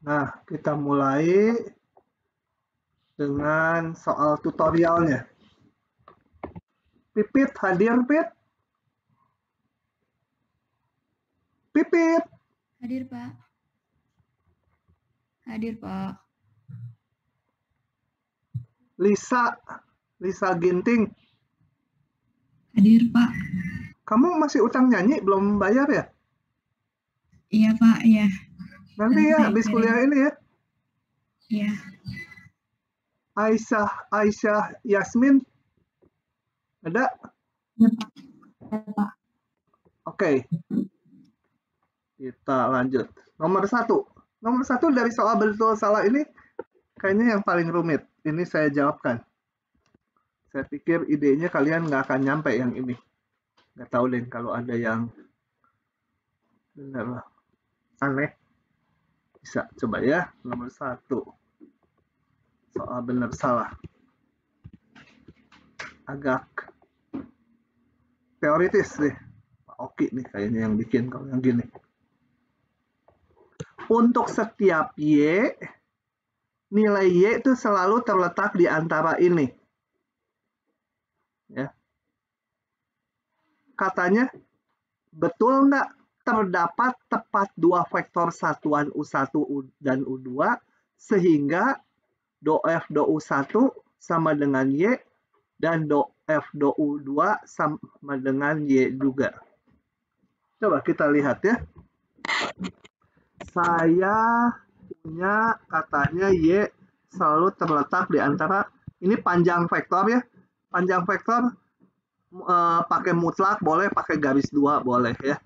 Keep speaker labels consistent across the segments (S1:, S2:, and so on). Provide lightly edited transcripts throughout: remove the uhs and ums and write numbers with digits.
S1: Nah, kita mulai dengan soal tutorialnya. Pipit hadir, Pit? Pipit.
S2: Hadir, Pak. Hadir, Pak.
S1: Lisa Ginting.
S2: Hadir, Pak.
S1: Kamu masih utang nyanyi, belum bayar ya?
S2: Iya, Pak. Iya.
S1: Nanti ya, habis kuliah ini ya.
S2: Iya.
S1: Aisyah Yasmin. Ada?
S2: Iya, Pak. Ada, Pak.
S1: Oke. Kita lanjut. Nomor satu dari soal betul salah ini kayaknya yang paling rumit. Ini saya jawabkan. Saya pikir idenya kalian nggak akan nyampe yang ini. Nggak tahu deh kalau ada yang benar aneh. Bisa coba ya. Nomor 1. Soal benar salah. Agak teoritis deh. Pak Oki nih kayaknya yang bikin kalau yang gini. Untuk setiap Y, nilai Y itu selalu terletak di antara ini. Ya. Katanya, betul nggak terdapat tepat dua vektor satuan U1 dan U2 sehingga DOF do U1 sama dengan Y dan DOF do U2 sama dengan Y juga. Coba kita lihat ya. Saya punya katanya Y selalu terletak di antara, ini panjang vektor ya. Panjang vektor pakai mutlak boleh, pakai garis 2 boleh ya.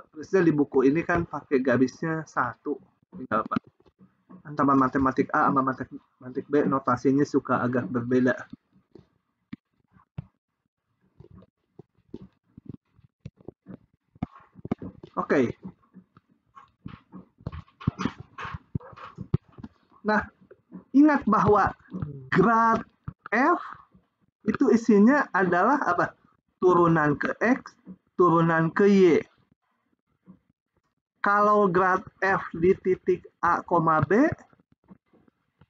S1: Terusnya di buku ini kan pakai garisnya 1. Tinggal apa? Antara matematik A sama matematik B notasinya suka agak berbeda. Oke. Nah, ingat bahwa grad F itu isinya adalah apa? Turunan ke X, turunan ke Y. Kalau grad F di titik A, B,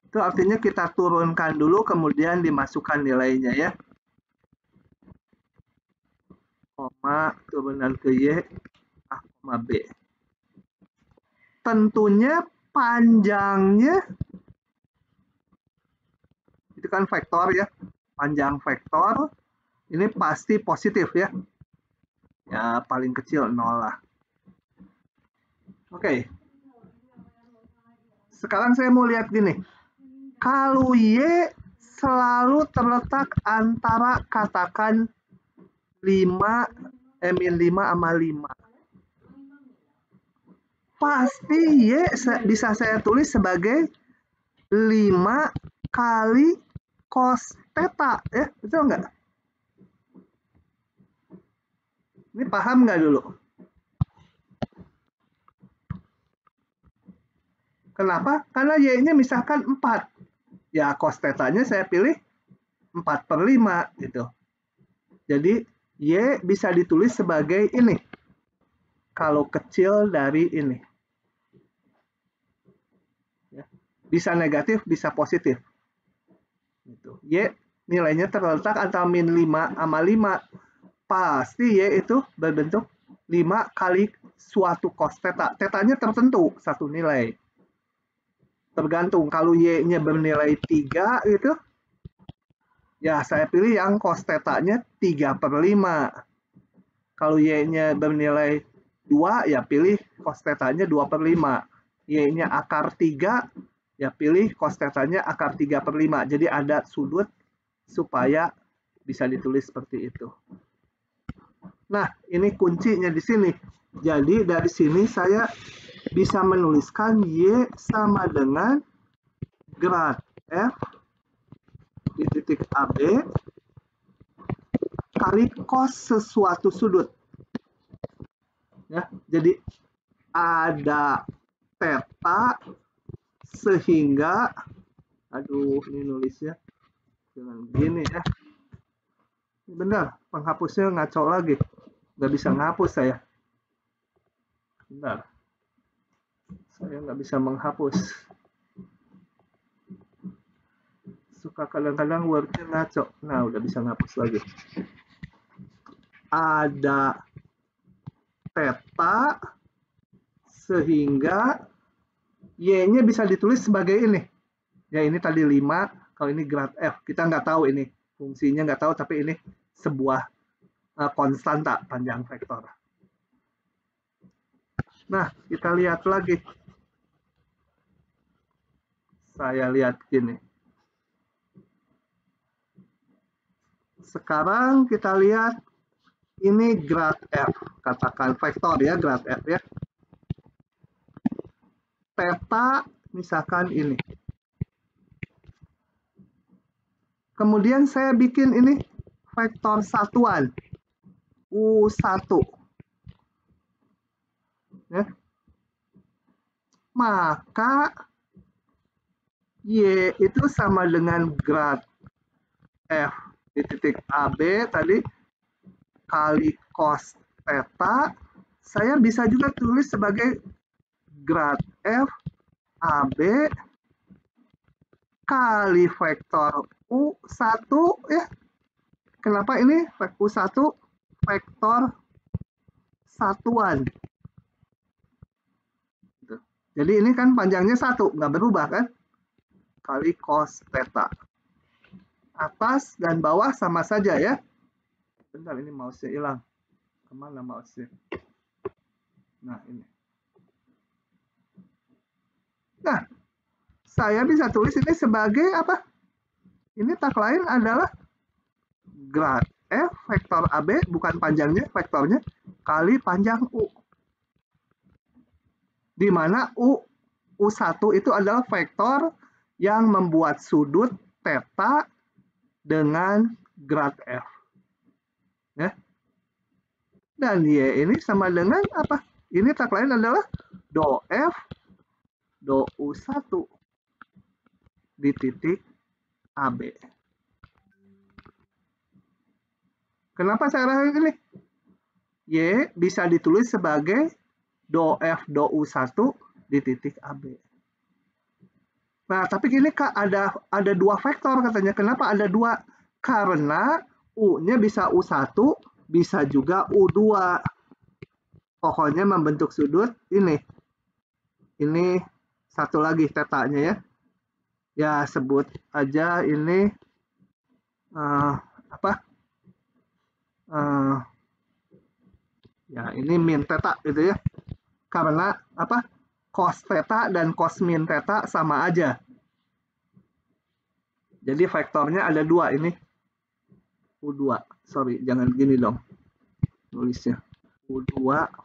S1: itu artinya kita turunkan dulu, kemudian dimasukkan nilainya ya. Koma, turunan ke Y, A, B. Tentunya panjangnya, itu kan vektor ya, panjang vektor, ini pasti positif ya. Ya, paling kecil 0 lah. Oke. Sekarang saya mau lihat gini. Kalau Y selalu terletak antara katakan 5, min 5 sama 5. Pasti Y bisa saya tulis sebagai 5 kali cos theta. Ya, betul nggak? Ini paham nggak dulu? Kenapa? Karena Y-nya misalkan 4. Ya, cos theta-nya saya pilih 4/5 gitu. Jadi, Y bisa ditulis sebagai ini. Kalau kecil dari ini. Ya. Bisa negatif, bisa positif. Gitu. Y nilainya terletak antara min 5 sama 5. Pasti Y itu berbentuk 5 kali suatu cos theta. Theta-nya tertentu, satu nilai. Tergantung, kalau Y-nya bernilai 3 gitu, ya saya pilih yang cos theta-nya 3/5. Kalau Y-nya bernilai 2, ya pilih cos theta-nya 2/5. Y-nya akar 3, ya pilih cos theta-nya akar 3/5. Jadi ada sudut supaya bisa ditulis seperti itu. Nah, ini kuncinya di sini. Jadi dari sini saya bisa menuliskan Y sama dengan grad F di titik AB kali cos sesuatu sudut. Ya, jadi ada theta sehingga, aduh ini nulisnya dengan gini ya. Ini benar, penghapusnya ngaco lagi. Nggak bisa ngapus saya. Bentar. Saya nggak bisa menghapus. Suka kadang-kadang Word-nya ngaco. Nah, udah bisa ngapus lagi. Ada theta sehingga Y-nya bisa ditulis sebagai ini. Ya, ini tadi 5, kalau ini grad F. Kita nggak tahu ini. Fungsinya nggak tahu, tapi ini sebuah konstanta panjang vektor. Nah, kita lihat lagi. Saya lihat gini. Sekarang kita lihat ini grad F. Katakan vektor ya, grad F ya. Theta misalkan ini. Kemudian saya bikin ini vektor satuan. U1. Ya. Maka Y itu sama dengan grad F di titik AB tadi kali cos theta. Saya bisa juga tulis sebagai grad F AB kali vektor U1 ya. Kenapa ini U1 vektor satuan. Jadi ini kan panjangnya 1, nggak berubah kan? Kali cos theta. Atas dan bawah sama saja ya. Bentar, ini mouse-nya hilang. Kemana mouse-nya? Nah, ini. Nah, saya bisa tulis ini sebagai apa? Ini tak lain adalah grad F vektor AB, bukan panjangnya, vektornya, kali panjang U. Di mana U1 itu adalah vektor yang membuat sudut theta dengan grad F. Ya. Dan Y ini sama dengan apa? Ini tak lain adalah do F do U1 di titik AB. Kenapa saya rasakan ini? Y bisa ditulis sebagai do F do U1 di titik AB. Nah, tapi ini ada dua vektor katanya. Kenapa ada dua? Karena U-nya bisa U1, bisa juga U2. Pokoknya membentuk sudut ini. Ini satu lagi tetanya ya. Ya, sebut aja ini apa? Ya, ini min theta gitu ya. Karena apa? Cos theta dan cos min theta sama aja. Jadi vektornya ada dua ini. U2. Sorry, jangan gini dong. Nulisnya. U2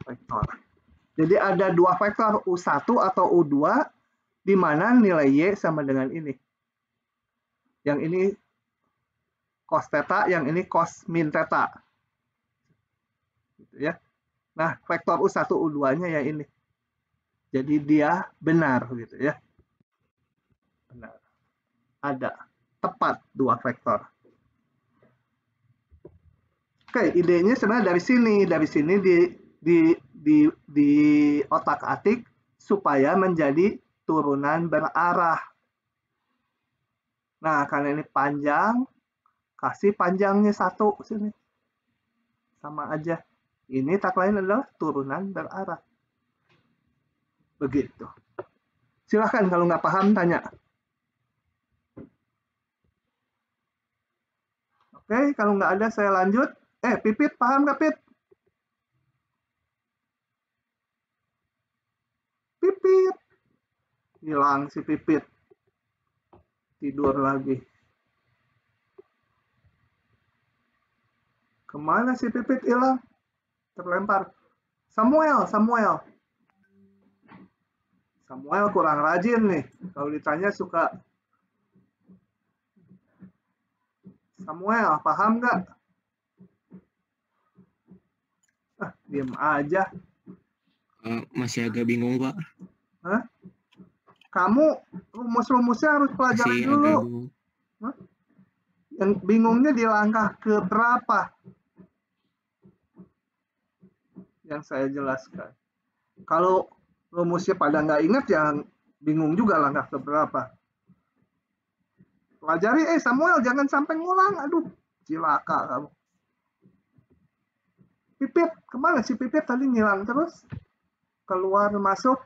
S1: vektor. Jadi ada dua vektor U1 atau U2 di mana nilai Y sama dengan ini. Yang ini cos theta, yang ini cos min theta. Gitu ya. Nah, vektor U1 U2-nya ya ini. Jadi dia benar gitu ya. Benar. Ada tepat dua vektor. Oke, idenya sebenarnya dari sini di otak-atik supaya menjadi turunan berarah. Nah, karena ini panjang, kasih panjangnya 1 sini. Sama aja. Ini tak lain adalah turunan berarah. Begitu. Silahkan kalau nggak paham tanya. Oke, kalau nggak ada saya lanjut. Pipit, paham nggak Pit? Pipit. Hilang si Pipit. Tidur lagi. Kemana si Pipit hilang? Terlempar. Samuel kurang rajin nih. Kalau ditanya suka. Samuel, paham nggak? Diam aja.
S3: Masih agak bingung, Pak.
S1: Hah? Kamu rumus-rumusnya harus pelajari dulu. Yang bingungnya di langkah ke berapa? Yang saya jelaskan. Kalau rumusnya pada nggak ingat ya bingung juga lah nggak keberapa. Pelajari, Samuel jangan sampai ngulang, aduh cilaka kamu. Pipit, kemana si Pipit tadi ngilang terus? Keluar masuk,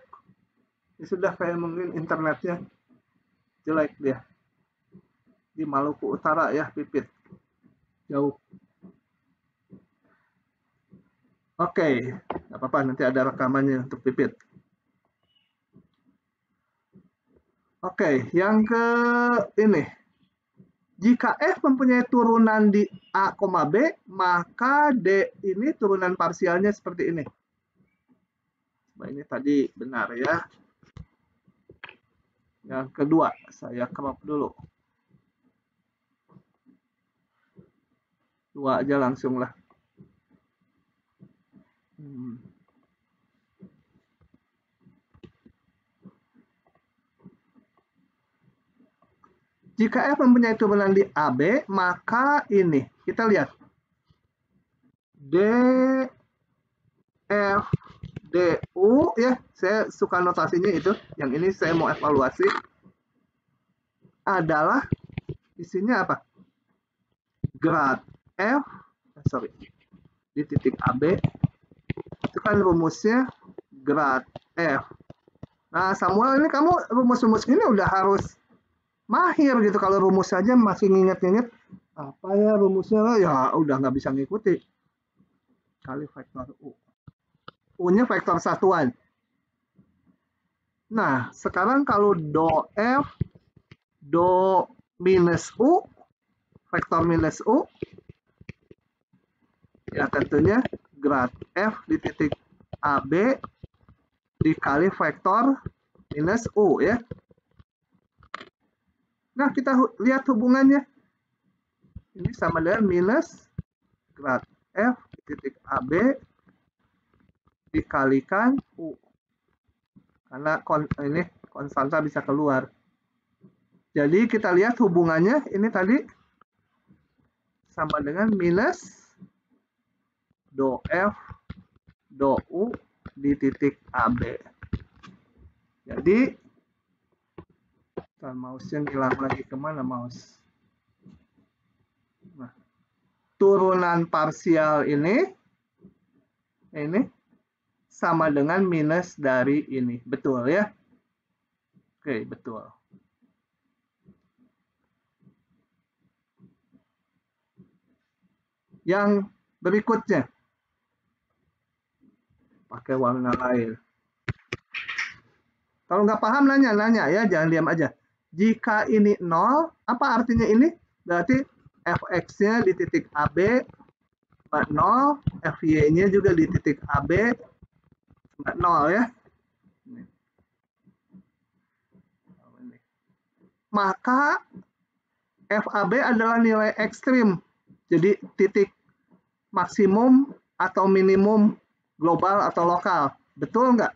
S1: ya sudah kayak mungkin internetnya jelek dia. Di Maluku Utara ya Pipit, jauh. Oke, nggak apa-apa nanti ada rekamannya untuk Pipit. Oke, yang ke ini. Jika F mempunyai turunan di A, B, maka D ini turunan parsialnya seperti ini. Nah, ini tadi benar ya. Yang kedua, saya crop dulu. Dua aja langsung lah. Jika F mempunyai turunan di AB, maka ini, kita lihat. D, F, D, U, ya. Saya suka notasinya itu. Yang ini saya mau evaluasi. Adalah, isinya apa? Grad F, di titik AB. Itu kan rumusnya grad F. Nah, Samuel, ini kamu rumus-rumus ini udah harus mahir gitu. Kalau rumus saja masih nginget-nginget apa ya rumusnya, ya udah nggak bisa ngikuti. Kali vektor U. U-nya vektor satuan. Nah, sekarang kalau do F, do minus U, vektor minus U, ya tentunya grad F di titik AB dikali vektor minus U ya. Nah, kita lihat hubungannya. Ini sama dengan minus grad F di titik AB dikalikan U. Karena ini konstanta bisa keluar. Jadi kita lihat hubungannya ini tadi sama dengan minus do F do U di titik AB. Jadi mouse-nya hilang lagi, kemana mouse? Nah, turunan parsial ini sama dengan minus dari ini. Betul ya? Oke, betul. Yang berikutnya. Pakai warna lain. Kalau nggak paham nanya ya, jangan diam aja. Jika ini 0, apa artinya ini? Berarti fx-nya di titik AB 0, fy-nya juga di titik AB 0 ya. Maka FAB adalah nilai ekstrim. Jadi titik maksimum atau minimum global atau lokal. Betul nggak?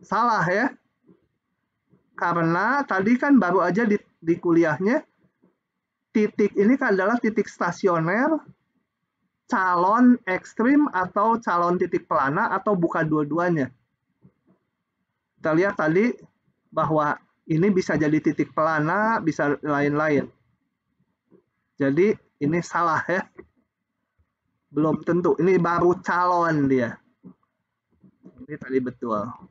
S1: Salah ya. Karena tadi kan baru aja di kuliahnya, titik ini kan adalah titik stasioner, calon ekstrim atau calon titik pelana atau bukan dua-duanya. Kita lihat tadi bahwa ini bisa jadi titik pelana, bisa lain-lain. Jadi ini salah ya. Belum tentu, ini baru calon dia. Ini tadi betul.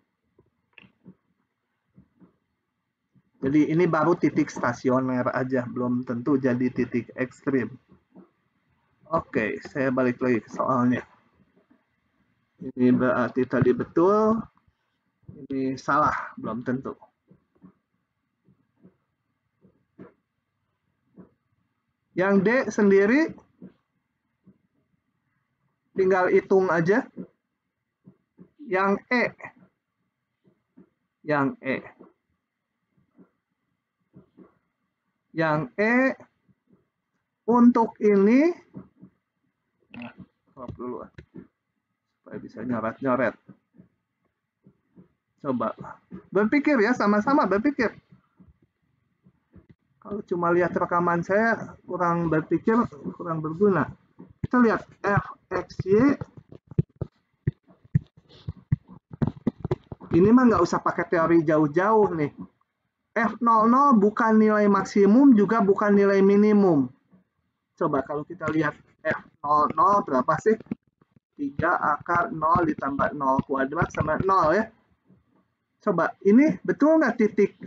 S1: Jadi ini baru titik stasioner aja, belum tentu jadi titik ekstrim. Oke, saya balik lagi ke soalnya. Ini berarti tadi betul, ini salah, belum tentu. Yang D sendiri, tinggal hitung aja. Yang E. Yang E untuk ini, crop dulu supaya bisa nyoret-nyoret. Coba berpikir ya, sama-sama berpikir. Kalau cuma lihat rekaman saya kurang berpikir, kurang berguna. Kita lihat fxy Ini mah nggak usah pakai teori jauh-jauh nih. F00 bukan nilai maksimum, juga bukan nilai minimum. Coba kalau kita lihat F00 berapa sih? 3 akar 0 ditambah 0 kuadrat sama 0 ya. Coba, ini betul nggak titik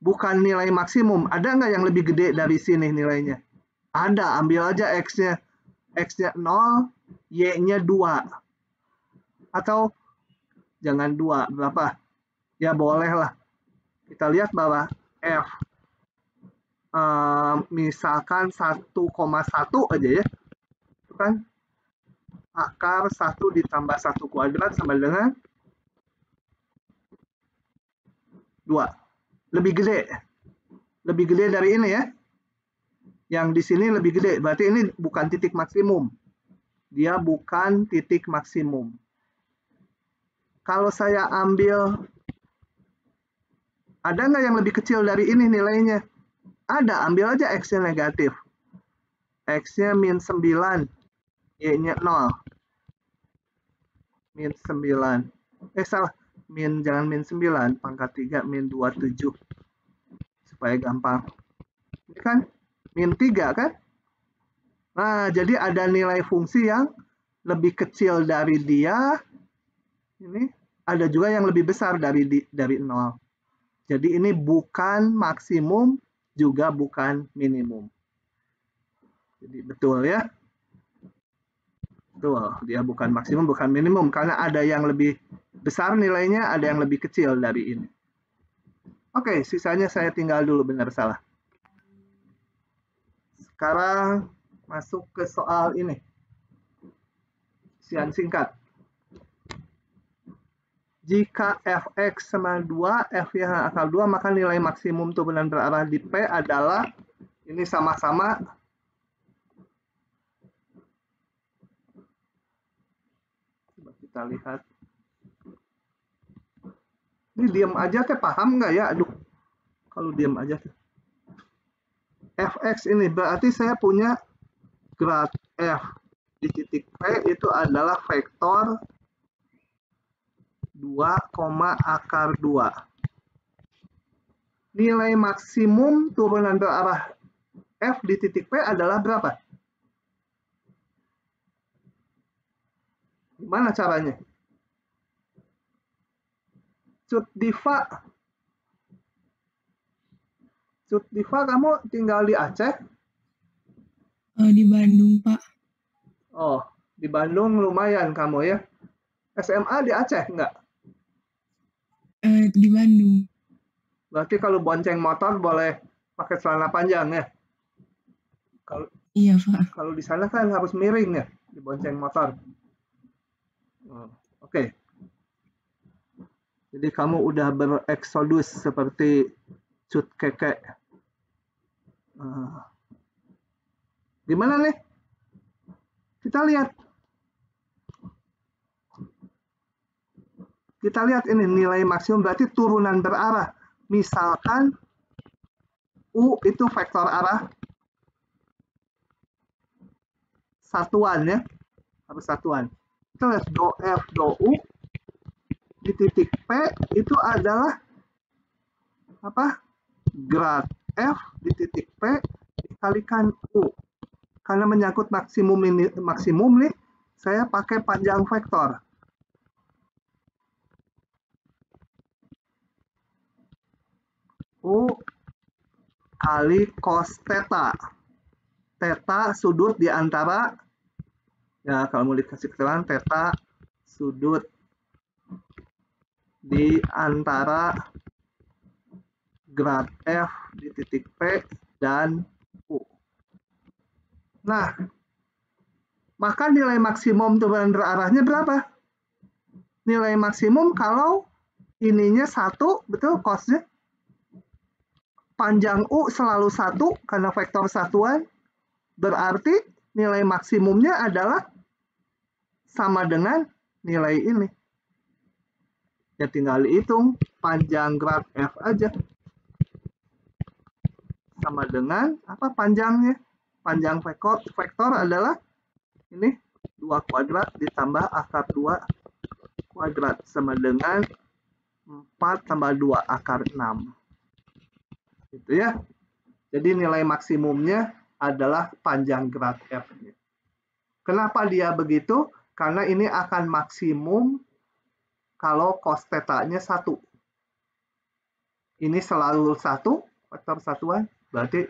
S1: bukan nilai maksimum? Ada nggak yang lebih gede dari sini nilainya? Ada, ambil aja X-nya. X-nya 0, Y-nya 2. Atau jangan 2, berapa? Ya boleh lah. Kita lihat bahwa F misalkan 1,1 aja ya. Itu kan akar 1 ditambah 1 kuadrat sama dengan 2. Lebih gede. Lebih gede dari ini ya. Yang di sini lebih gede. Berarti ini bukan titik maksimum. Dia bukan titik maksimum. Kalau saya ambil, ada nggak yang lebih kecil dari ini nilainya? Ada, ambil aja X-nya negatif. X-nya min 9. Y-nya 0. Min 9. Salah. Jangan min 9. Pangkat 3 min 27. Supaya gampang. Ini kan min 3 kan? Nah, jadi ada nilai fungsi yang lebih kecil dari dia. Ini ada juga yang lebih besar dari 0. Jadi ini bukan maksimum, juga bukan minimum. Jadi betul ya. Betul, dia bukan maksimum, bukan minimum. Karena ada yang lebih besar nilainya, ada yang lebih kecil dari ini. Oke, sisanya saya tinggal dulu, benar salah. Sekarang masuk ke soal ini. Isian singkat. Jika fx sama 2, f yang akar 2, maka nilai maksimum turunan berarah di P adalah, ini sama-sama, coba kita lihat. Ini diam aja teh, paham nggak ya? Aduh, kalau diam aja teh. Fx ini berarti saya punya grad f di titik P itu adalah vektor 2, akar 2. Nilai maksimum turunan berarah F di titik P adalah berapa? Gimana caranya? Cut Diva, kamu tinggal di Aceh?
S2: Di Bandung, Pak.
S1: Oh, di Bandung lumayan kamu ya. SMA di Aceh enggak?
S2: Di Bandung.
S1: Berarti kalau bonceng motor boleh pakai celana panjang ya?
S2: Iya, Pak.
S1: Kalau di sana kan harus miring ya, di bonceng motor. Oke. Jadi kamu udah bereksodus seperti Cut Keke. Gimana nih? Kita lihat. Kita lihat ini nilai maksimum berarti turunan berarah. Misalkan U itu vektor arah satuan ya. Harus satuan. Kita lihat do F, do U di titik P itu adalah apa? Grad F di titik P dikalikan U. Karena menyangkut maksimum nih, saya pakai panjang vektor. U kali cos theta. Theta sudut di antara, ya kalau mau dikasih keterangan, theta sudut di antara grad F di titik P dan U. Nah, maka nilai maksimum turunan berarahnya berapa? Nilai maksimum kalau ininya 1, betul cosnya? Panjang U selalu 1 karena vektor satuan, berarti nilai maksimumnya adalah sama dengan nilai ini. Ya tinggal dihitung panjang grad F aja. Sama dengan apa panjangnya? Panjang vektor adalah ini 2 kuadrat ditambah akar 2 kuadrat sama dengan 4 tambah 2 akar 6. Gitu ya. Jadi nilai maksimumnya adalah panjang grad F. Kenapa dia begitu? Karena ini akan maksimum kalau cos theta-nya 1. Ini selalu 1, faktor satuan, berarti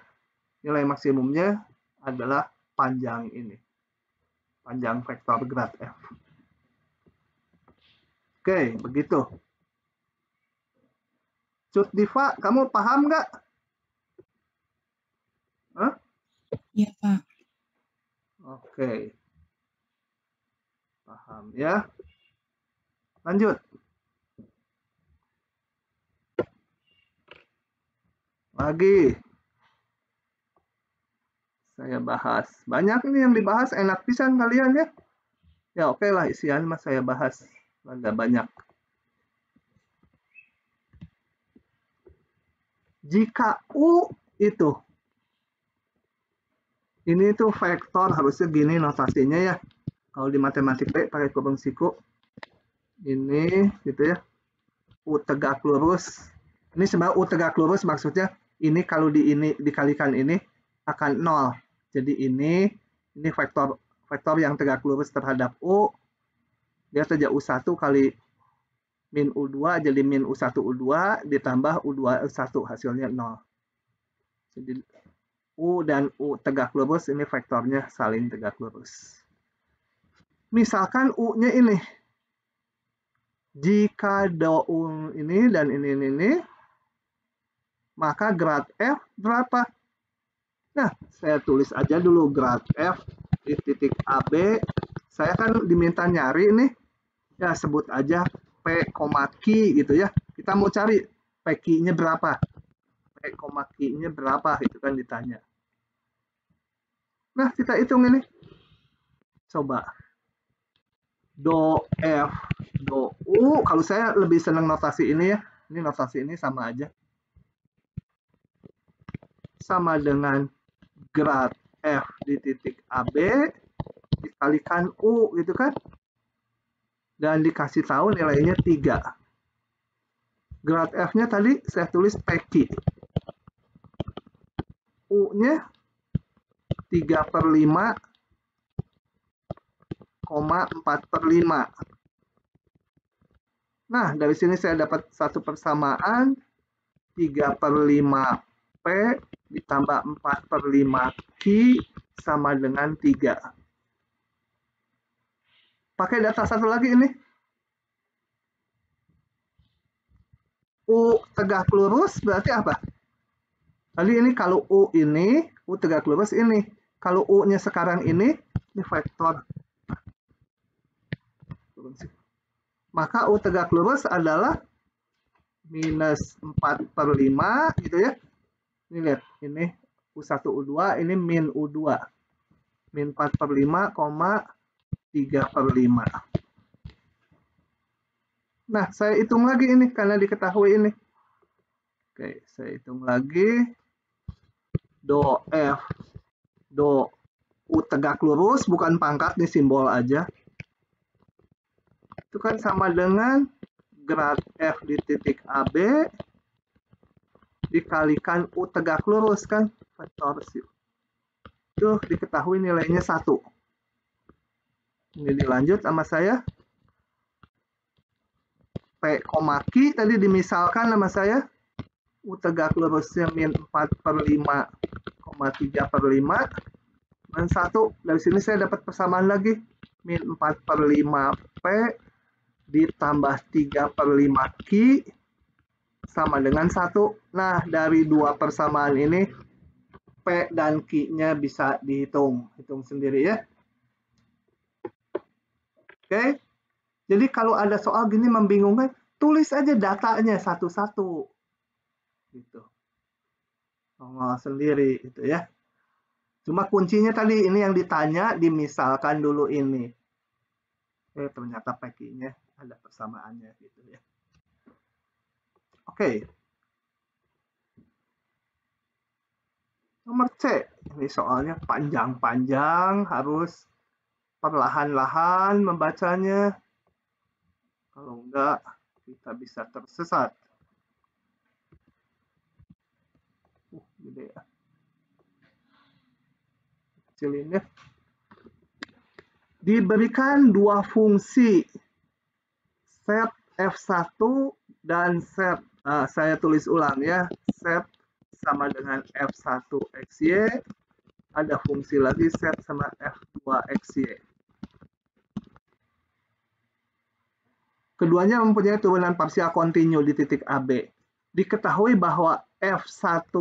S1: nilai maksimumnya adalah panjang ini. Panjang vektor grad F. Oke, begitu. Cut Diva, kamu paham nggak? Hah?
S2: Iya, Pak.
S1: Oke. Paham ya. Lanjut. Lagi. Saya bahas. Banyak nih yang dibahas, enak pisan kalian ya. Ya oke lah, isian mas saya bahas. Agak banyak. Jika U itu, ini tuh vektor, harusnya gini notasinya ya. Kalau di matematik pakai kurung siku. Ini gitu ya. U tegak lurus. Ini sebenarnya U tegak lurus maksudnya ini kalau ini dikalikan ini akan 0. Jadi ini vektor yang tegak lurus terhadap U. Dia saja U1 kali min U2 jadi min U1 U2 ditambah U2 U1 hasilnya 0. Jadi U dan U tegak lurus ini vektornya saling tegak lurus. Misalkan U-nya ini. Jika U ini dan ini, maka grad F berapa? Nah, saya tulis aja dulu grad F di titik AB. Saya kan diminta nyari nih. Ya, sebut aja P, Q gitu ya. Kita mau cari P Q-nya berapa. P, Q-nya berapa itu kan ditanya. Nah, kita hitung ini. Coba. Do F, do U. Kalau saya lebih senang notasi ini ya. Ini notasi ini sama aja. Sama dengan grad F di titik AB dikalikan U gitu kan. Dan dikasih tahu nilainya 3. Grad F-nya tadi saya tulis PQ. U-nya 3/5, 4/5. Nah, dari sini saya dapat satu persamaan 3/5 P ditambah 4/5 Q sama dengan 3. Pakai data satu lagi ini. U tegak lurus berarti apa? Tadi ini kalau U ini, U tegak lurus ini. Kalau U-nya sekarang ini vektor. Maka U tegak lurus adalah minus 4/5 gitu ya. Ini lihat, ini U1 U2, ini min U2. Min 4/5, 3/5. Nah, saya hitung lagi ini karena diketahui ini. Oke, saya hitung lagi. Do F, do U tegak lurus, bukan pangkat, nih simbol aja. Itu kan sama dengan grad F di titik AB dikalikan U tegak lurus kan, vektor itu diketahui nilainya 1. Ini dilanjut sama saya. P, Q tadi dimisalkan sama saya. U tegak lurusnya min 4/5, 3/5. Dan 1. Dari sini saya dapat persamaan lagi. Min 4/5 P ditambah 3/5 Q sama dengan 1. Nah, dari dua persamaan ini, P dan Q-nya bisa dihitung. Hitung sendiri ya. Oke. Jadi kalau ada soal gini membingungkan, tulis aja datanya satu-satu. Gitu. Nongol sendiri itu ya. Cuma kuncinya tadi ini yang ditanya, dimisalkan dulu ini. Ternyata P-nya ada persamaannya gitu ya. Oke. Nomor C. Ini soalnya panjang-panjang, harus perlahan-lahan membacanya. Kalau enggak, kita kita bisa tersesat. Gede ya. Kecilin ya. Diberikan dua fungsi set F1 dan set, saya tulis ulang ya, set sama dengan F1 XY, ada fungsi lagi set sama F2 XY. Keduanya mempunyai turunan parsial kontinu di titik AB. Diketahui bahwa F1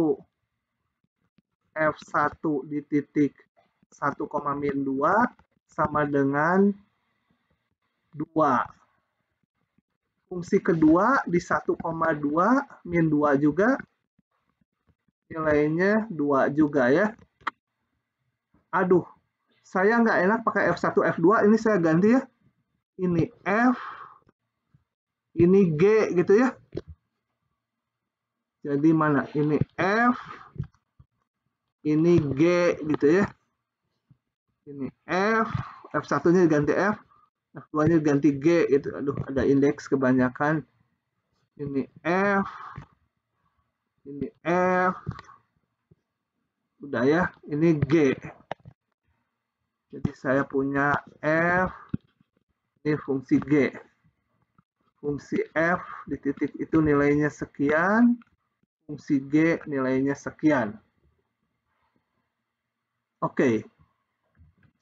S1: di titik 1, min 2 sama dengan 2. Fungsi kedua di 1,2 min 2 juga, nilainya 2 juga ya. Aduh, saya nggak enak pakai F1, F2, ini saya ganti ya. Ini F, ini G gitu ya. Jadi mana? Ini F, ini G gitu ya. Ini F, F1-nya diganti F, F2-nya diganti G gitu. Aduh, ada indeks kebanyakan. Ini F, ini F, udah ya, ini G. Jadi saya punya F, ini fungsi G. Fungsi F di titik itu nilainya sekian, fungsi G nilainya sekian. Oke.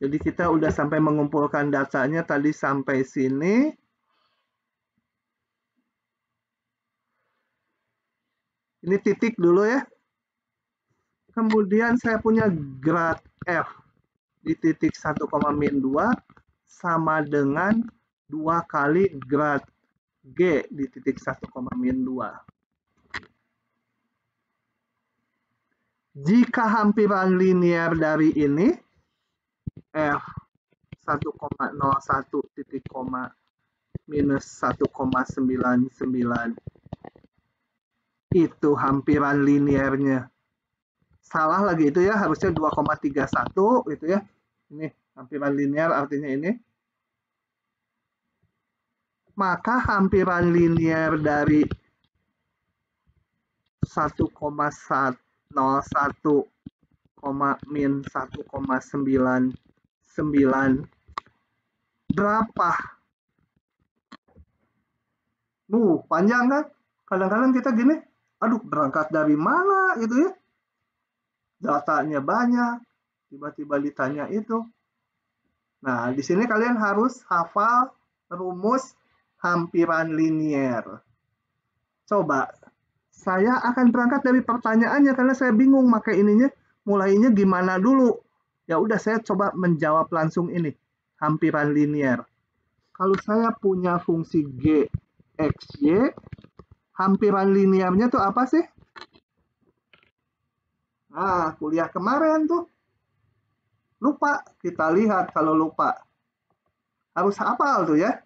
S1: Jadi kita udah sampai mengumpulkan datanya tadi sampai sini. Ini titik dulu ya. Kemudian saya punya grad F di titik 1, min 2 sama dengan 2 kali grad G di titik 1, min 2. Jika hampiran linear dari ini F 1,01 titik koma minus 1,99 itu hampiran linearnya salah lagi itu ya, harusnya 2,31 gitu ya. Ini hampiran linear artinya ini. Maka hampiran linear dari 1,101, min 1,99 berapa? Panjang kan? Kadang-kadang kita gini, aduh berangkat dari mana gitu ya. Datanya banyak, tiba-tiba ditanya itu. Nah, di sini kalian harus hafal rumus hampiran linear. Coba, saya akan berangkat dari pertanyaannya karena saya bingung pakai ininya, mulainya gimana dulu. Ya udah, saya coba menjawab langsung ini, hampiran linear. Kalau saya punya fungsi G, X, Y, hampiran linearnya tuh apa sih? Nah, kuliah kemarin tuh. Lupa, kita lihat kalau lupa. Harus hafal tuh ya.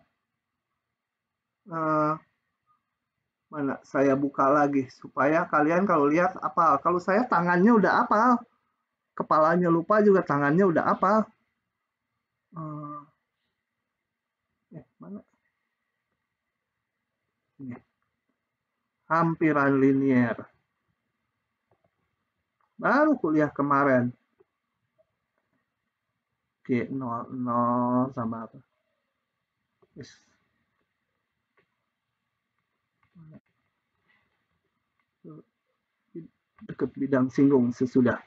S1: Mana saya buka lagi supaya kalian kalau lihat hafal. Kalau saya tangannya udah hafal. Kepalanya lupa juga tangannya udah hafal. Mana? Ini. Hampiran linear. Baru kuliah kemarin. Oke, 0 sama apa? Dekat bidang singgung sesudah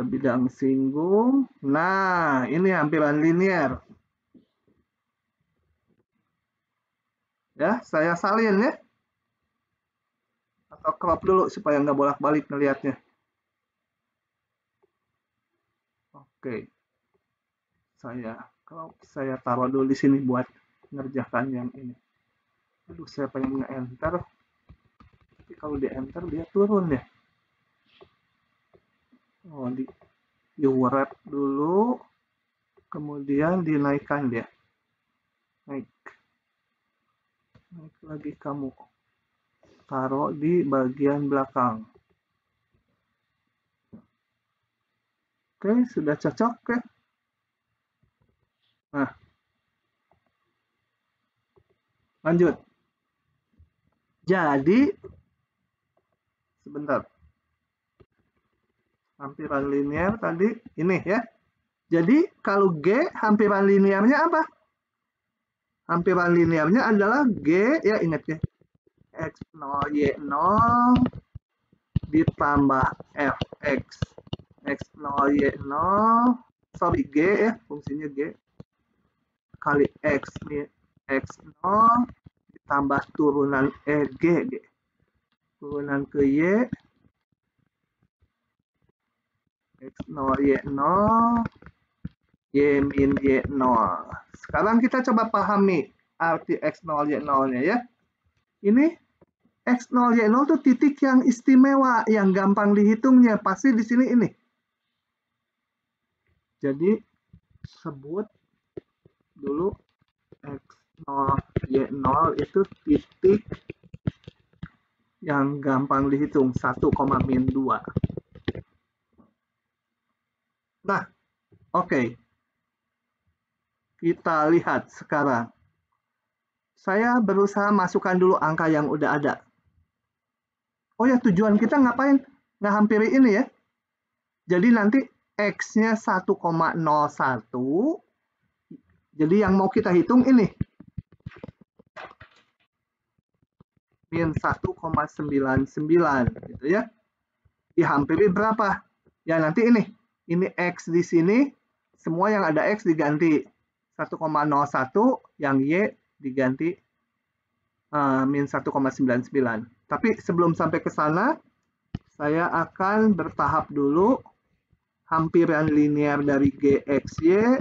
S1: bidang singgung. Nah, ini hampiran linear. Ya, saya salin ya. Atau crop dulu supaya nggak bolak-balik ngelihatnya. Oke. Saya taruh dulu di sini buat ngerjakan yang ini. Aduh, saya pengen nge-enter. Tapi kalau di enter dia turun ya. Oh, di wrap dulu. Kemudian dinaikkan dia. Naik lagi kamu. Taruh di bagian belakang. Oke, sudah cocok ya. Nah, lanjut. Jadi, sebentar. Hampiran linear tadi ini ya. Jadi kalau G hampiran linearnya apa? Hampiran linearnya adalah G, ya ingat ya. X0, Y0 ditambah Fx. X0, Y0, sorry G ya, fungsinya G. Kali X, X0 ditambah turunan G. Turunan ke Y. X0, Y0, Y min Y0. Sekarang kita coba pahami arti X0, Y0-nya ya. Ini X0, Y0 itu titik yang istimewa, yang gampang dihitungnya. Pasti di sini ini. Jadi, sebut dulu X0, Y0 itu titik yang gampang dihitung. 1,-2. Nah, oke. Kita lihat sekarang. Saya berusaha masukkan dulu angka yang udah ada. Oh ya, tujuan kita ngapain? Ngehampiri ini ya. Jadi nanti X-nya 1,01. Jadi yang mau kita hitung ini. Min 1,99 gitu ya. Dihampiri berapa? Ya nanti ini. Ini X di sini. Semua yang ada X diganti. 1,01 yang Y diganti min 1,99. Tapi sebelum sampai ke sana, saya akan bertahap dulu. Hampiran linear dari GXY.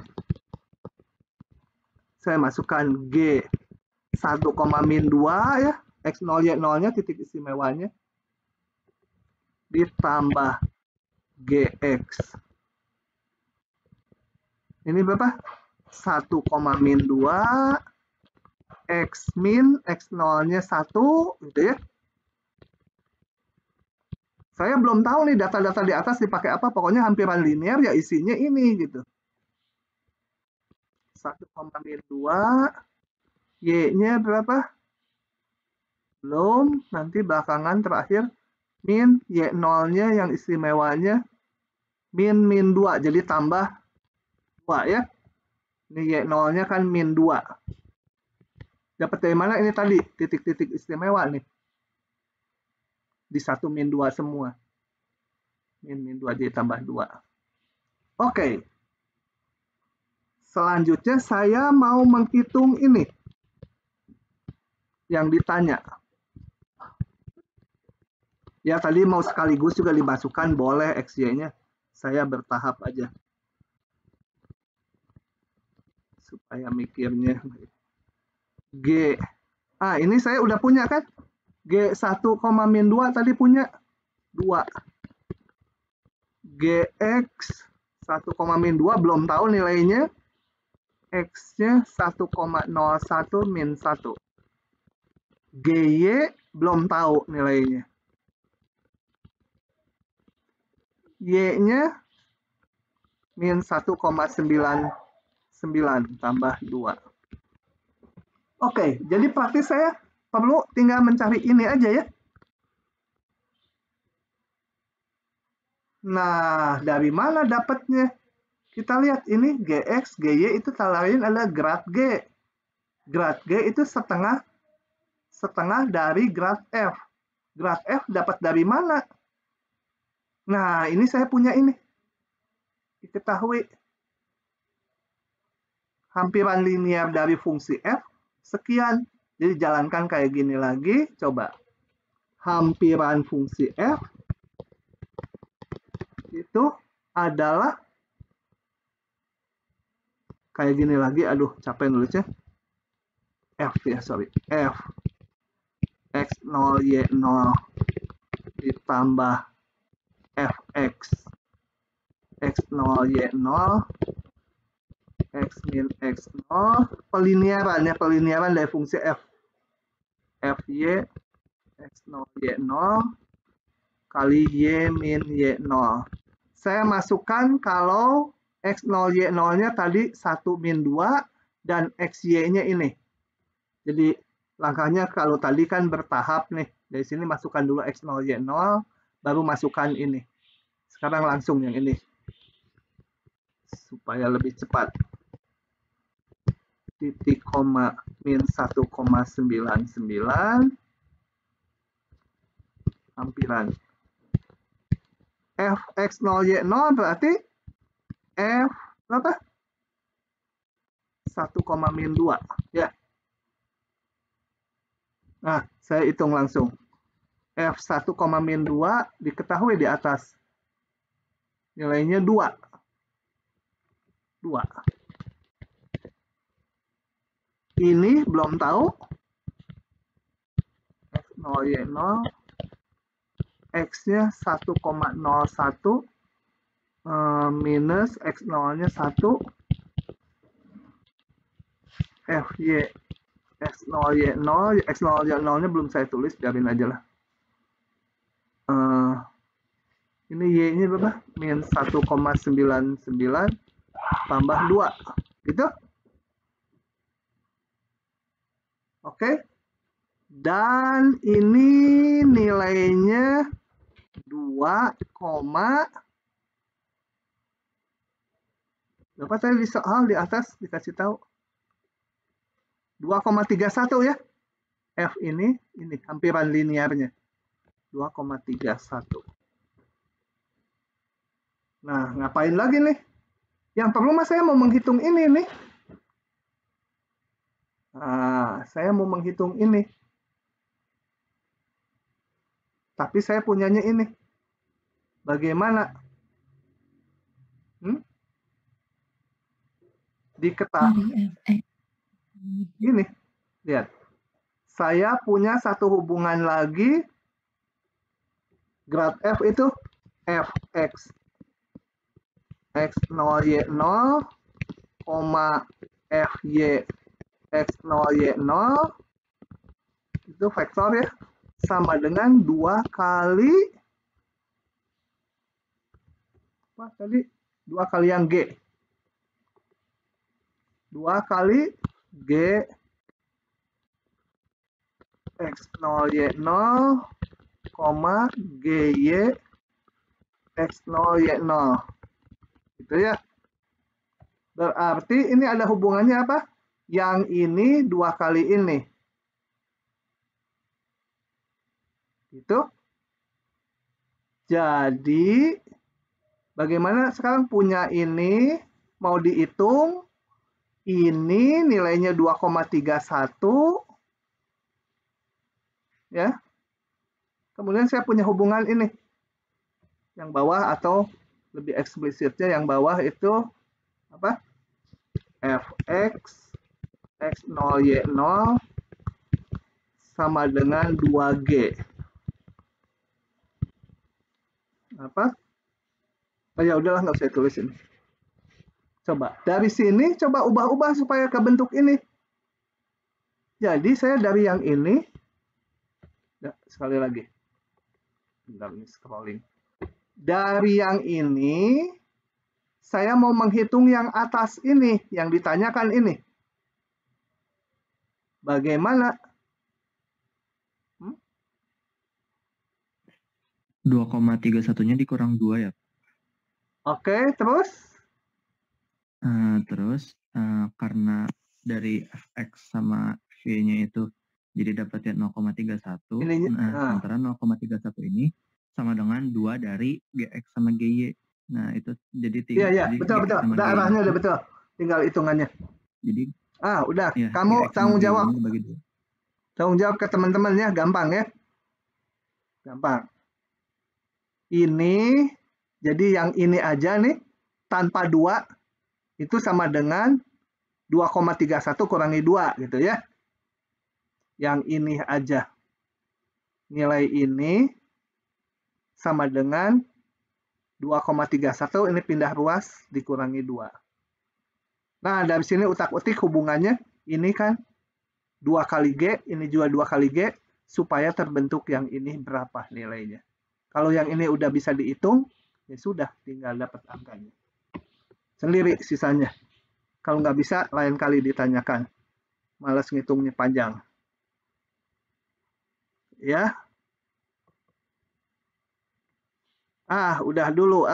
S1: Saya masukkan G 1,-2 ya. X0, Y0-nya titik istimewanya. Ditambah GX. Ini berapa? 1,-2 X min X0-nya 1 gitu ya. Saya belum tahu nih data-data di atas dipakai apa, pokoknya hampiran linear ya isinya ini gitu. 1,-2 Y-nya berapa? Belum, nanti belakangan terakhir min Y0-nya yang istimewanya min 2, jadi tambah 2 ya. Ini Y0-nya kan min 2. Dapat dari mana ini tadi? Titik-titik istimewa nih. Di 1 min 2 semua. Min 2 jadi tambah 2. Oke. Selanjutnya saya mau menghitung ini. Yang ditanya. Ya tadi mau sekaligus juga dimasukkan, boleh XY-nya. Saya bertahap aja. Supaya mikirnya. G. Ini saya udah punya kan? G 1,-2 tadi punya 2. GX 1,-2 belum tahu nilainya. X-nya 1,01 min 1. GY belum tahu nilainya. Y-nya min 1,99 tambah 2. Oke, jadi praktis saya perlu tinggal mencari ini aja ya. Nah, dari mana dapatnya? Kita lihat ini GX, GY itu tak lain adalah grad G. Grad G itu setengah dari grad F. Grad F dapat dari mana? Nah, ini saya punya ini. Diketahui. Hampiran linear dari fungsi F sekian. Jadi jalankan kayak gini lagi. Coba. Hampiran fungsi F itu adalah kayak gini lagi. Aduh, capek nulisnya. F ya, sorry. F X0, Y0 ditambah Fx X0, Y0 X min X0 peliniaran dari fungsi F. Fy X0, Y0 kali Y min Y0. Saya masukkan kalau X0, Y0-nya tadi 1 min 2 dan XY-nya ini. Jadi langkahnya kalau tadi kan bertahap nih. Dari sini masukkan dulu X0, Y0, baru masukkan ini. Sekarang langsung yang ini. Supaya lebih cepat. Titik koma min 1,99 hampiran. Fx0 Y0 berarti F berapa? 1,-2 ya. Nah, saya hitung langsung. F1,-2 diketahui di atas. Nilainya 2. 2. Ini belum tahu. X0 Y0 X-nya 1,01 minus X0-nya 1 FY X0 Y0 X0 Y0-nya belum saya tulis, biarin aja lah. Ini Y-nya berapa? Min 1,99 tambah 2 gitu. Oke. Dan ini nilainya 2, berapa tadi di soal di atas dikasih tahu? 2,31 ya. F ini hampiran linearnya. 2,31. Nah, ngapain lagi nih? Yang perlu mas saya mau menghitung ini nih. Nah, saya mau menghitung ini. Tapi saya punyanya ini. Bagaimana? Diketahui. Ini, lihat. Saya punya satu hubungan lagi. Grad F itu Fx. X0 Y0, Fy X0 Y0 itu vektor ya, sama dengan 2 kali apa tadi? 2 kali yang G. 2 kali G X0 Y0, GY X0 Y0. Gitu ya. Berarti ini ada hubungannya apa? Yang ini 2 kali ini. Gitu. Jadi, bagaimana sekarang punya ini, mau dihitung, ini nilainya 2,31. Ya. Kemudian saya punya hubungan ini. Yang bawah atau lebih eksplisitnya yang bawah itu apa? Fx X0 Y0 sama dengan 2G. Apa? Oh ya udahlah, nggak usah tulis ini. Coba dari sini coba ubah-ubah supaya ke bentuk ini. Jadi saya dari yang ini, ya, sekali lagi. Bentar ini scrolling. Dari yang ini saya mau menghitung yang atas ini, yang ditanyakan ini. Bagaimana?
S3: 2,31-nya dikurang 2 ya.
S1: Oke, terus?
S3: Terus karena dari Fx sama V-nya itu jadi dapatnya 0,31. Antara 0,31 ini sama dengan 2 dari Gx sama Gy. Nah, itu jadi 3.
S1: Iya, betul. Udah arahnya udah betul. Tinggal hitungannya.
S3: Jadi
S1: udah. Ya, kamu tanggung jawab. Tanggung jawab ke teman-teman ya, gampang ya. Gampang. Ini, jadi yang ini aja nih, tanpa 2, itu sama dengan 2,31 kurangi 2, gitu ya. Yang ini aja. Nilai ini sama dengan 2,31, ini pindah ruas, dikurangi 2. Nah, dari sini utak-utik hubungannya, ini kan 2 kali G, ini juga 2 kali G, supaya terbentuk yang ini berapa nilainya. Kalau yang ini udah bisa dihitung, ya sudah, tinggal dapat angkanya. Sendiri sisanya. Kalau nggak bisa, lain kali ditanyakan. Males ngitungnya panjang. ya. Udah dulu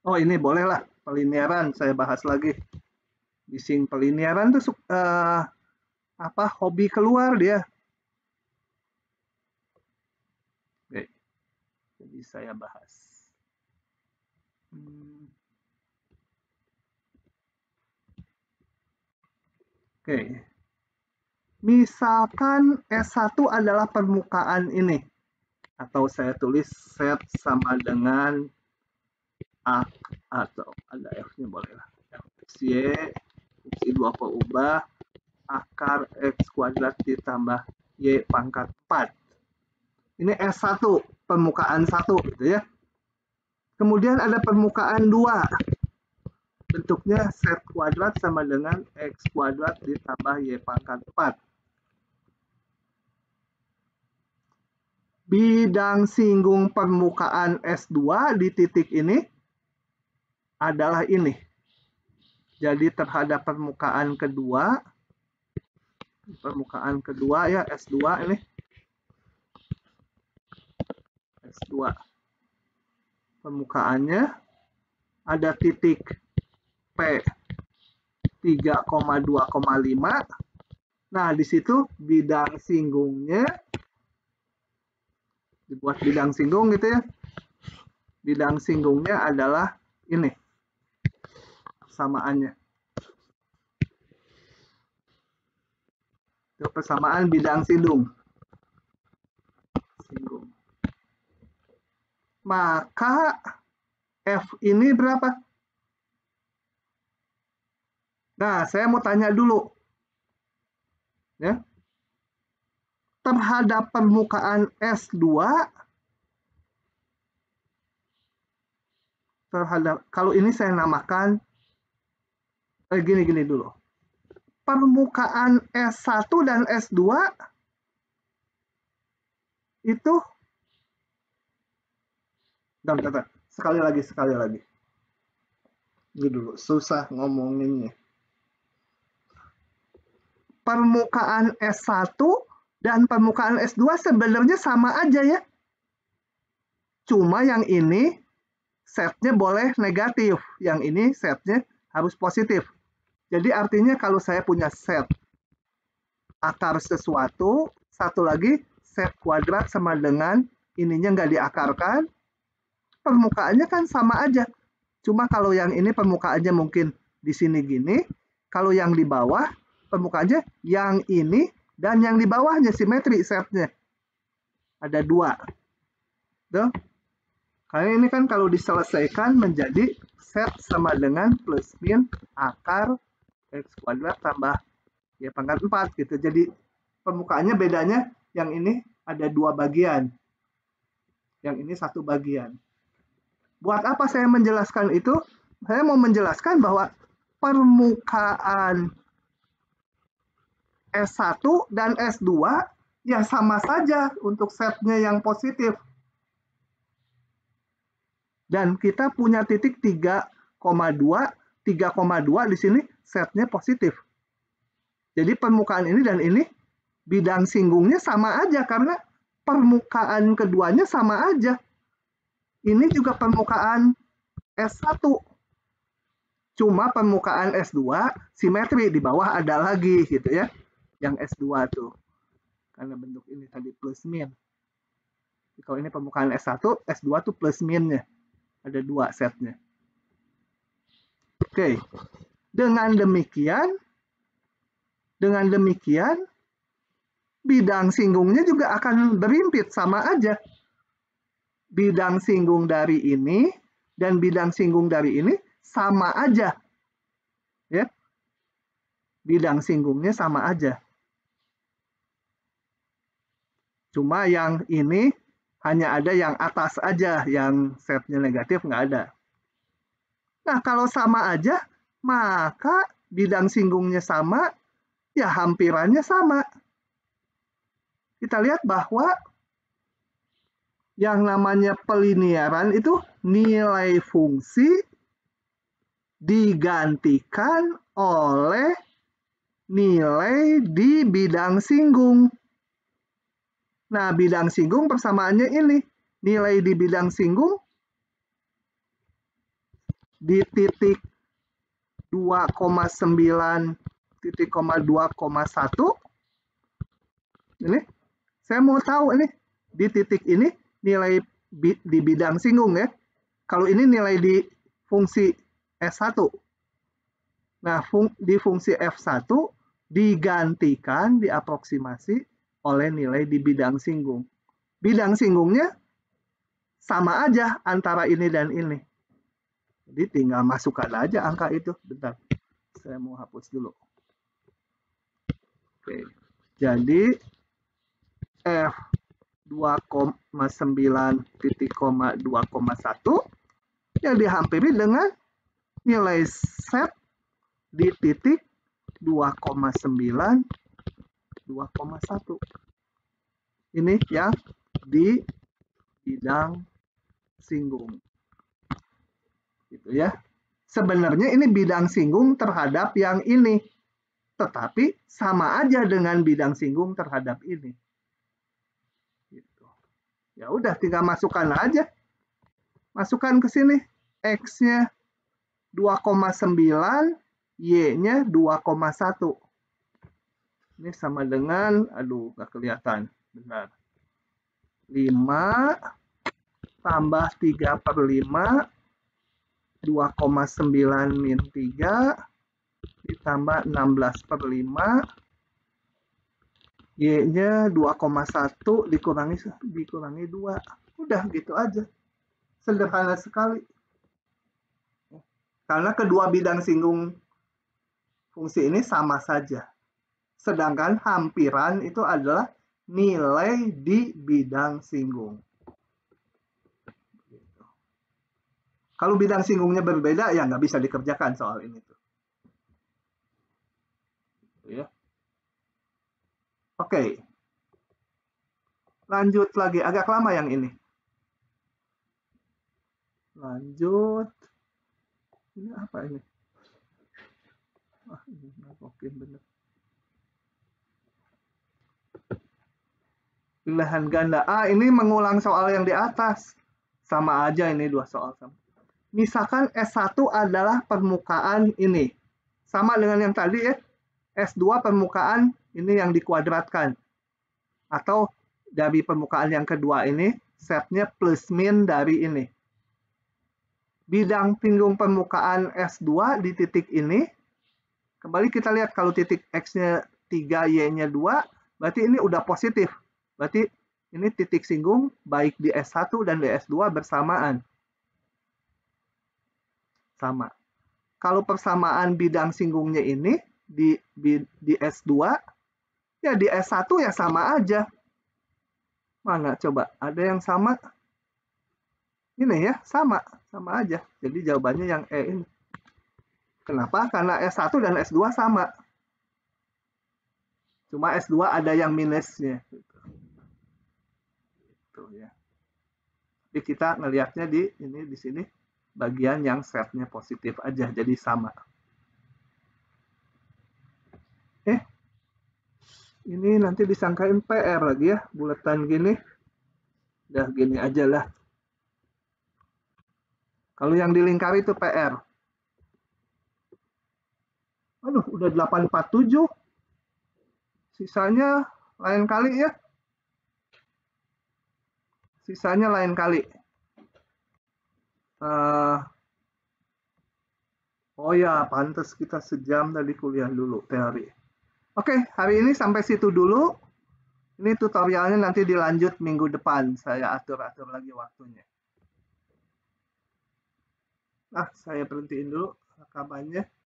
S1: Oh, ini bolehlah peliniaran saya bahas lagi. Bising peliniaran tuh hobi keluar dia. Oke. Jadi saya bahas. Oke. Misalkan S1 adalah permukaan ini. Atau saya tulis set sama dengan A, atau ada F-nya boleh lah. Y, fungsi 2 ubah, akar X kuadrat ditambah Y pangkat 4. Ini S1, permukaan 1 gitu ya. Kemudian ada permukaan 2. Bentuknya set kuadrat sama dengan X kuadrat ditambah Y pangkat 4. Bidang singgung permukaan S2 di titik ini adalah ini. Jadi terhadap permukaan kedua ya S2 ini. S2. Permukaannya ada titik P 3,2,5. Nah, di situ bidang singgungnya dibuat bidang singgung gitu ya. Bidang singgungnya adalah ini. Persamaannya. Itu persamaan bidang singgung. Maka F ini berapa? Nah, saya mau tanya dulu. Ya. Terhadap permukaan S2 kalau ini saya namakan gini dulu. Permukaan S1 dan S2 itu sekali lagi. Ini dulu, susah ngomonginnya. Permukaan S1 dan permukaan S2 sebenarnya sama aja ya. Cuma yang ini setnya boleh negatif, yang ini setnya harus positif. Jadi artinya kalau saya punya set akar sesuatu, satu lagi set kuadrat sama dengan ininya nggak diakarkan, permukaannya kan sama aja. Cuma kalau yang ini permukaannya mungkin di sini gini, kalau yang di bawah permukaannya yang ini dan yang di bawahnya simetri setnya. Ada 2. Tuh. Karena ini kan kalau diselesaikan menjadi set sama dengan plus min akar X kuadrat tambah Y pangkat 4 gitu. Jadi permukaannya bedanya yang ini ada 2 bagian. Yang ini 1 bagian. Buat apa saya menjelaskan itu? Saya mau menjelaskan bahwa permukaan S1 dan S2 ya sama saja untuk setnya yang positif. Dan kita punya titik 3,2 di sini setnya positif. Jadi permukaan ini dan ini bidang singgungnya sama aja karena permukaan keduanya sama aja. Ini juga permukaan S1. Cuma permukaan S2 simetri, di bawah ada lagi gitu ya. Yang S2 tuh. Karena bentuk ini tadi plus min. Kalau ini permukaan S1, S2 tuh plus minnya. Ada 2 setnya. Oke. Dengan demikian, bidang singgungnya juga akan berimpit sama aja. Bidang singgung dari ini dan bidang singgung dari ini sama aja. Ya. Bidang singgungnya sama aja. Cuma yang ini hanya ada yang atas aja, yang setnya negatif nggak ada. Nah, kalau sama aja, maka bidang singgungnya sama, ya hampirannya sama. Kita lihat bahwa yang namanya peliniaran itu nilai fungsi digantikan oleh nilai di bidang singgung. Nah, bidang singgung persamaannya ini. Nilai di bidang singgung di titik 2,9 titik 2,1. Ini saya mau tahu ini di titik ini nilai di bidang singgung ya. Kalau ini nilai di fungsi S1. Nah, di fungsi F1 digantikan, diaproksimasi oleh nilai di bidang singgung. Bidang singgungnya sama aja antara ini dan ini. Jadi tinggal masukkan aja angka itu. Bentar, saya mau hapus dulu. Oke, jadi F 2,9 titik 2,1 yang dihampiri dengan nilai set di titik 2,9 2,1. Ini yang di bidang singgung. Gitu ya. Sebenarnya ini bidang singgung terhadap yang ini. Tetapi sama aja dengan bidang singgung terhadap ini. Gitu. Ya udah tinggal masukkan aja. Masukkan ke sini. X-nya 2,9, Y-nya 2,1. Ini sama dengan, aduh nggak kelihatan, benar. 5 tambah 3/5, 2,9 min 3, ditambah 16/5, Y-nya 2,1 dikurangi 2. Udah gitu aja. Sederhana sekali. Karena kedua bidang singgung fungsi ini sama saja. Sedangkan hampiran itu adalah nilai di bidang singgung. Kalau bidang singgungnya berbeda, ya nggak bisa dikerjakan soal ini tuh. Ya. Oke. Lanjut lagi, agak lama yang ini. Lanjut. Ini apa ini? Ini oke bener. Pilihan ganda. Ini mengulang soal yang di atas. Sama aja ini dua soal sama. Misalkan S1 adalah permukaan ini. Sama dengan yang tadi ya. S2 permukaan ini yang dikuadratkan. Atau dari permukaan yang kedua ini, setnya plus min dari ini. Bidang singgung permukaan S2 di titik ini, kembali kita lihat kalau titik X-nya 3, Y-nya 2, berarti ini udah positif. Berarti ini titik singgung baik di S1 dan di S2 bersamaan. Sama. Kalau persamaan bidang singgungnya ini di S2, ya di S1 ya sama aja. Mana coba? Ada yang sama? Ini ya, sama aja. Jadi jawabannya yang E ini. Kenapa? Karena S1 dan S2 sama. Cuma S2 ada yang minusnya. Gitu ya. Jadi kita ngelihatnya di sini bagian yang setnya positif aja, jadi sama. Ini nanti disangkain PR lagi ya, buletan gini. Udah gini aja lah. Kalau yang dilingkari itu PR. Aduh, udah 847. Sisanya lain kali ya. Sisanya lain kali. Oh ya, pantas kita sejam tadi kuliah dulu teori. Oke, hari ini sampai situ dulu. Ini tutorialnya nanti dilanjut minggu depan. Saya atur-atur lagi waktunya. Nah, saya berhentiin dulu rekamannya.